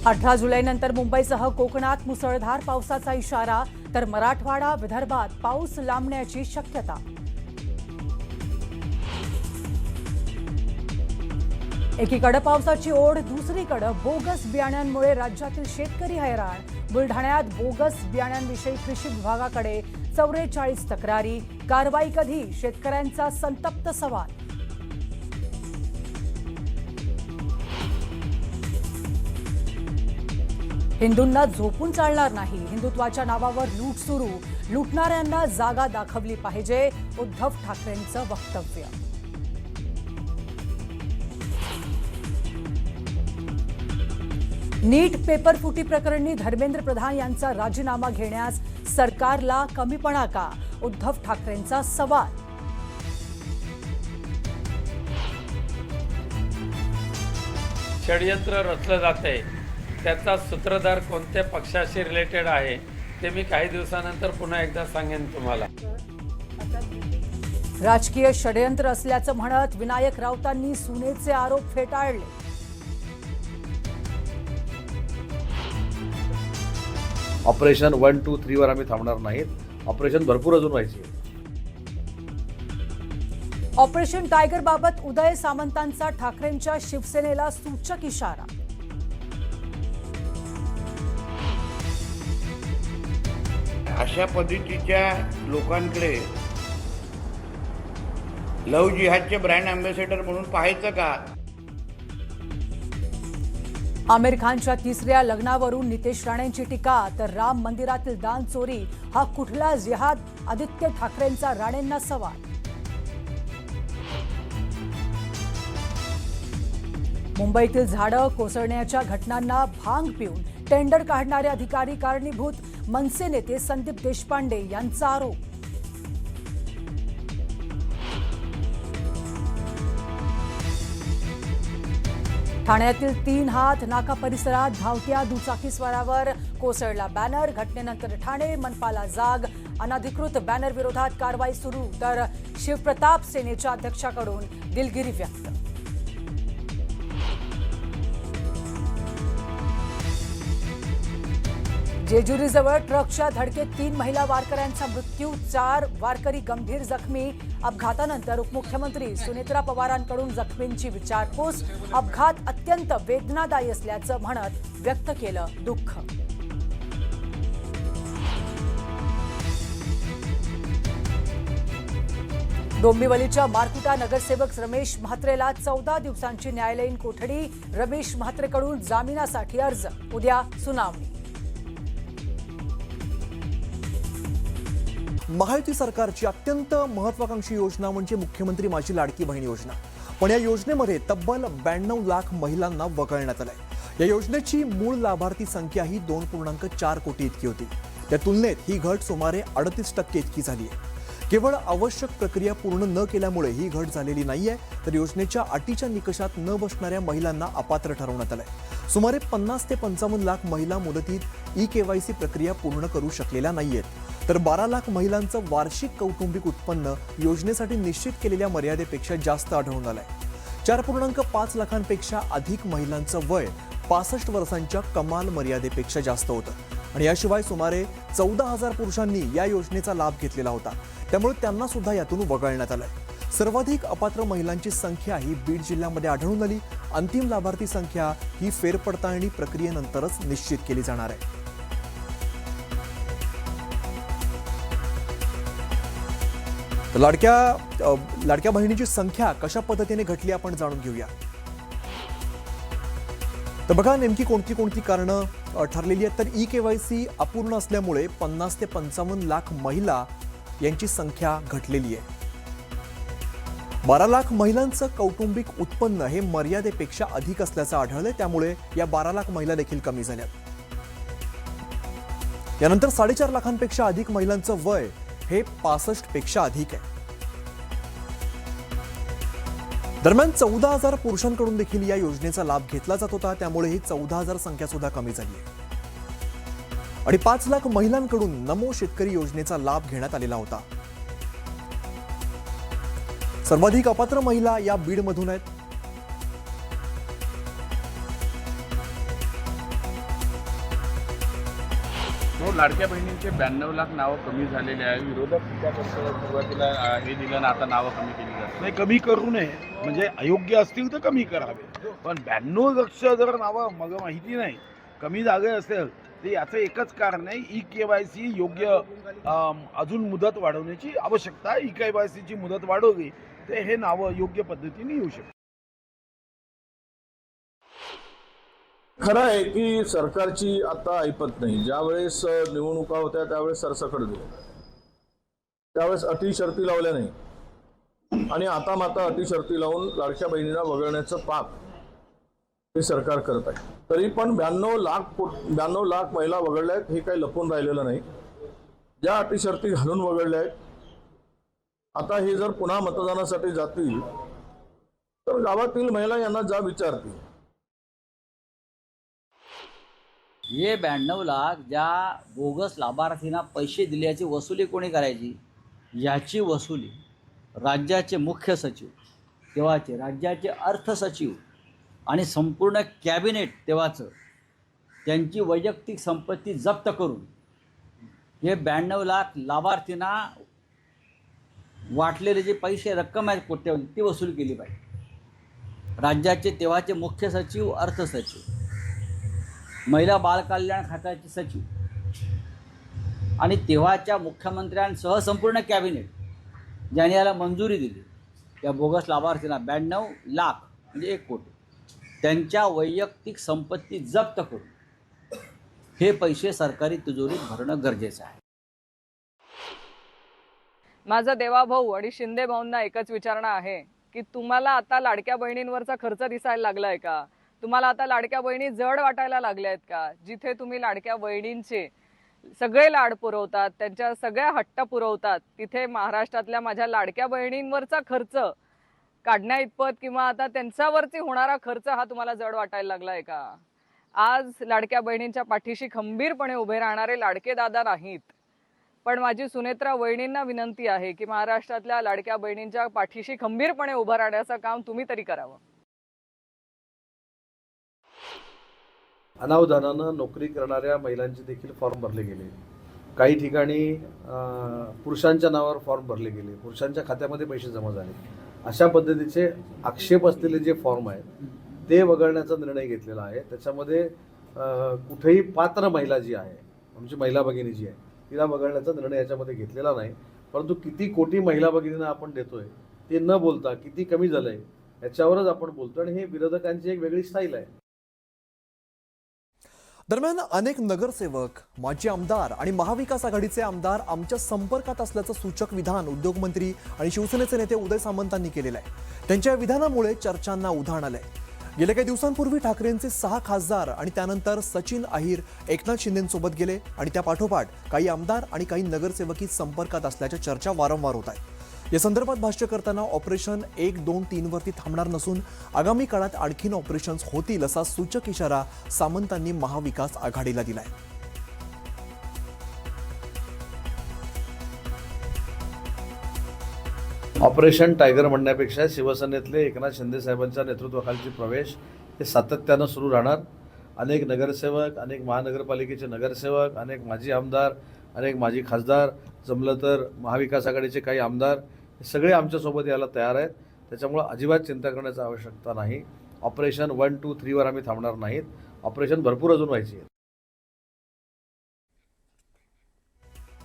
18 जुलैनंतर मुंबईसह कोकणात मुसळधार पावसाचा इशारा, तर मराठवाडा विदर्भात पाऊस लांबण्याची शक्यता. एकीकडे पावसाची ओढ, दुसरीकडे बोगस बियाण्यांमुळे राज्यातील शेतकरी हैराण. बुलढाण्यात बोगस बियाण्यांविषयी कृषी विभागाकडे 44 तक्रारी. कारवाई कधी? शेतकऱ्यांचा संतप्त सवाल. हिंदूंना झोपून चालणार नाही. हिंदुत्वाच्या नावावर लूट सुरू. लुटणाऱ्यांना जागा दाखवली पाहिजे. उद्धव ठाकरेंचं वक्तव्य. नीट पेपर फुटी प्रकरणी धर्मेंद्र प्रधान यांचा राजीनामा घेण्यास सरकारला कमीपणा का? उद्धव ठाकरेंचा सवाल. षडयंत्र रचलं जाते, त्याचा सूत्रधार कोणत्या पक्षाशी रिलेटेड आहे ते मी काही दिवसानंतर पुन्हा एकदा सांगेन तुम्हाला. राजकीय षडयंत्र असल्याचं म्हणत विनायक राऊतांनी सुनेचे आरोप फेटाळले. ऑपरेशन 1, 2, 3 वर आम्ही थांबणार नाहीत. ऑपरेशन भरपूर अजून व्हायचे. ऑपरेशन टायगर बाबत उदय सामंतांचा ठाकरेंच्या शिवसेनेला सूचक इशारा. अशा पद्धतीच्या लोकांकडे लव्ह जिहादचे ब्रँड अँबॅसेडर म्हणून पाहायचं का? आमिर खानच्या तिसऱ्या लग्नावरून नितेश राणेंची टीका, तर राम मंदिरातील दान चोरी हा कुठला जिहाद? आदित्य ठाकरेंचा राणेंना सवाल. मुंबईतील झाडं कोसळण्याच्या घटनांना भांग पिऊन टेंडर काढणारे अधिकारी कारणीभूत. मनसे नेते संदीप देशपांडे यांचा आरोप. ठाण्यातील 3 हात नाका परिसरात धावत्या दुचाकीस्वारावर कोसळला बॅनर. घटनेनंतर ठाणे मनपाला जाग. अनधिकृत बॅनर विरोधात कारवाई सुरू, तर शिवप्रताप सेनेच्या अध्यक्षाकडून दिलगिरी व्यक्त. जेजुरीजवळ ट्रकच्या धडकेत 3 महिला वारकऱ्यांचा मृत्यू, 4 वारकरी गंभीर जखमी. अपघातानंतर उपमुख्यमंत्री सुनेत्रा पवारांकडून जखमींची विचारपूस. अपघात अत्यंत वेदनादायी असल्याचं म्हणत व्यक्त केलं दुःख. डोंबिवलीच्या मारकुटा नगरसेवक रमेश म्हात्रेला 14 दिवसांची न्यायालयीन कोठडी. रमेश म्हात्रेकडून जामिनासाठी अर्ज. उद्या सुनावणी. महायुती सरकारची अत्यंत महत्वाकांक्षी योजना म्हणजे मुख्यमंत्री माझी लाडकी बहीण योजना. पण या योजनेमध्ये तब्बल 92 लाख महिलांना वगळण्यात आलंय. या योजनेची मूळ लाभार्थी संख्या ही 2.4 कोटी इतकी होती. त्या तुलनेत ही घट सुमारे 38% इतकी झाली आहे. केवळ आवश्यक प्रक्रिया पूर्ण न केल्यामुळे ही घट झालेली नाहीये, तर योजनेच्या अटीच्या निकषात न बसणाऱ्या महिलांना अपात्र ठरवण्यात आलंय. सुमारे 50 ते 55 लाख महिला मुदतीत ई-केवायसी प्रक्रिया पूर्ण करू शकलेल्या नाहीयेत. तर 12 लाख महिलांचं वार्षिक कौटुंबिक उत्पन्न योजनेसाठी निश्चित केलेल्या मर्यादेपेक्षा जास्त आढळून आलंय. 4.5 लाखांपेक्षा अधिक महिलांचं वय 65 वर्षांच्या कमाल मर्यादेपेक्षा जास्त होतं. आणि याशिवाय सुमारे 14,000 पुरुषांनी या योजनेचा लाभ घेतलेला होता. त्यामुळे त्यांना सुद्धा यातून वगळण्यात आलंय. सर्वाधिक अपात्र महिलांची संख्या ही बीड जिल्ह्यामध्ये आढळून आली. अंतिम लाभार्थी संख्या ही फेरपडताळणी प्रक्रियेनंतरच निश्चित केली जाणार आहे. लाडक्या बहिणीची संख्या कशा पद्धतीने घटली आपण जाणून घेऊया. तर बघा नेमकी कोणती कारणं ठरलेली आहेत. तर ई-केवायसी अपूर्ण असल्यामुळे 50 ते 55 लाख महिला यांची संख्या घटलेली आहे. 12 लाख महिलांचं कौटुंबिक उत्पन्न हे मर्यादेपेक्षा अधिक असल्याचं आढळलंय. त्यामुळे या 12 लाख महिला देखील कमी झाल्यात. यानंतर 4.5 लाखांपेक्षा अधिक महिलांचं वय हे 65 पेक्षा अधिक आहे. दरम्यान 14,000 पुरुषांकडून देखील या योजनेचा लाभ घेतला जात होता. त्यामुळे ही 14,000 संख्या सुद्धा कमी झाली आहे. आणि 5 लाख महिलांकडून नमो शेतकरी योजनेचा लाभ घेण्यात आलेला होता. सर्वाधिक अपात्र महिला या बीडमधून आहेत. तो लाडक्या बहिणींचे 92 लाख नावं कमी झालेले आहे. विरोधक त्याबद्दल सुरुवातीला हे दिलं ना, आता नावं कमी केली जातात. नाही, कमी करू नये, म्हणजे अयोग्य असतील तर कमी करावे. पण 92 लक्ष जर नावं मग माहिती नाही कमी जागे असेल तर याचं एकच कारण आहे, KYC योग्य अजून मुदत वाढवण्याची आवश्यकता आहे. KYCची मुदत वाढवली तर हे नावं योग्य पद्धतीने येऊ शकतात. खरं आहे की सरकारची आता ऐपत नाही. ज्यावेळेस निवडणुका होत्या त्यावेळेस सरसकट दिलं, त्यावेळेस अटी शर्ती लावल्या नाही, आणि आता मात्र अटी शर्ती लावून लाडक्या बहिणीला वगळण्याचं पाप हे सरकार करत आहे. तरी पण 92 लाख महिला वगळल्या आहेत, हे काही लपून राहिलेलं नाही. ज्या अटी शर्ती घालून वगळल्या आहेत, आता हे जर पुन्हा मतदानासाठी जातील तर गावातील महिला यांना जा विचारतील. हे 92 लाख ज्या बोगस लाभार्थींना पैसे दिल्याची वसुली कोणी करायची, याची वसुली राज्याचे मुख्य सचिव, तेव्हाचे राज्याचे अर्थ सचिव आणि संपूर्ण कॅबिनेट तेव्हाचं, त्यांची वैयक्तिक संपत्ती जप्त करून हे 92 लाख लाभार्थींना वाटलेले जे पैसे रक्कम आहे कोट्यवधी, ती वसूल केली पाहिजे. राज्याचे तेव्हाचे मुख्य सचिव, अर्थ सचिव, महिला बाल कल्याण खात्याचे सचिव आणि तेव्हाच्या मुख्यमंत्र्यांसह संपूर्ण कॅबिनेट ज्याने याला मंजुरी दिली, त्या बोगस लाभार्थींना 92 लाख म्हणजे 1 कोटी त्यांच्या वैयक्तिक संपत्ती जप्त करून हे पैसे सरकारी तिजोरीत भरणं गरजेचं आहे. माझा देवाभाऊ आणि शिंदे भाऊंना एकच विचारणा आहे की तुम्हाला आता लाडक्या बहिणींवरचा खर्च दिसायला लागलाय का? तुम्हाला आता लाडक्या बहिणी जड वाटायला लागल्या आहेत का? जिथे तुम्ही लाडक्या बहिणींचे सगळे लाड पुरवतात, त्यांच्या सगळ्या हट्ट पुरवतात, तिथे महाराष्ट्रातल्या माझ्या लाडक्या बहिणींवरचा खर्च काढण्या इतपत किंवा आता त्यांच्यावरती होणारा खर्च हा तुम्हाला जड वाटायला लागलाय का? आज लाडक्या बहिणींच्या पाठीशी खंबीरपणे उभे राहणारे लाडके दादा नाहीत, पण माझी सुनेत्रा वहिनींना विनंती आहे की महाराष्ट्रातल्या लाडक्या बहिणींच्या पाठीशी खंबीरपणे उभं राहण्याचं काम तुम्ही तरी करावं. अनावधानानं नोकरी करणाऱ्या महिलांचे देखील फॉर्म भरले गेले. काही ठिकाणी पुरुषांच्या नावावर फॉर्म भरले गेले, पुरुषांच्या खात्यामध्ये पैसे जमा झाले. अशा पद्धतीचे आक्षेप असलेले जे फॉर्म आहेत ते वगळण्याचा निर्णय घेतलेला आहे. त्याच्यामध्ये कुठेही पात्र महिला जी आहे, आमची महिला भगिनी जी आहे, तिला वगळण्याचा निर्णय याच्यामध्ये घेतलेला नाही. परंतु किती कोटी महिला भगिनींना आपण देतोय ते न बोलता किती कमी झालं आहे याच्यावरच आपण बोलतो, आणि हे विरोधकांची एक वेगळी स्टाईल आहे. दरम्यान अनेक नगरसेवक, माजी आमदार आणि महाविकास आघाडीचे आमदार आमच्या संपर्कात असल्याचं सूचक विधान उद्योगमंत्री आणि शिवसेनेचे नेते उदय सामंतांनी केलेलं आहे. त्यांच्या विधानामुळे चर्चांना उधाण आलंय. गेल्या काही दिवसांपूर्वी ठाकरेंचे 6 खासदार आणि त्यानंतर सचिन अहिर एकनाथ शिंदेंसोबत गेले, आणि त्या पाठोपाठ काही आमदार आणि काही नगरसेवकी संपर्कात असल्याच्या चर्चा वारंवार होत आहेत. या संदर्भात भाष्य करताना ऑपरेशन 1, 2, 3 वरती थांबणार नसून आगामी काळात आणखीन ऑपरेशन्स होतील असा सूचक इशारा सामंतांनी महाविकास आघाडीला दिलाय. ऑपरेशन टायगर म्हणण्यापेक्षा शिवसेनेतले एकनाथ शिंदे साहेबांच्या नेतृत्वाखालची प्रवेश हे सातत्यानं सुरू राहणार. अनेक नगरसेवक, अनेक महानगरपालिकेचे नगरसेवक, अनेक माजी आमदार, अनेक माजी खासदार, जमलं तर महाविकास आघाडीचे काही आमदार, हे सगळे आमच्यासोबत यायला तयार आहेत. त्याच्यामुळं अजिबात चिंता करण्याची आवश्यकता नाही. ऑपरेशन 1, 2, 3 वर आम्ही थांबणार नाहीत. ऑपरेशन भरपूर अजून व्हायची आहे.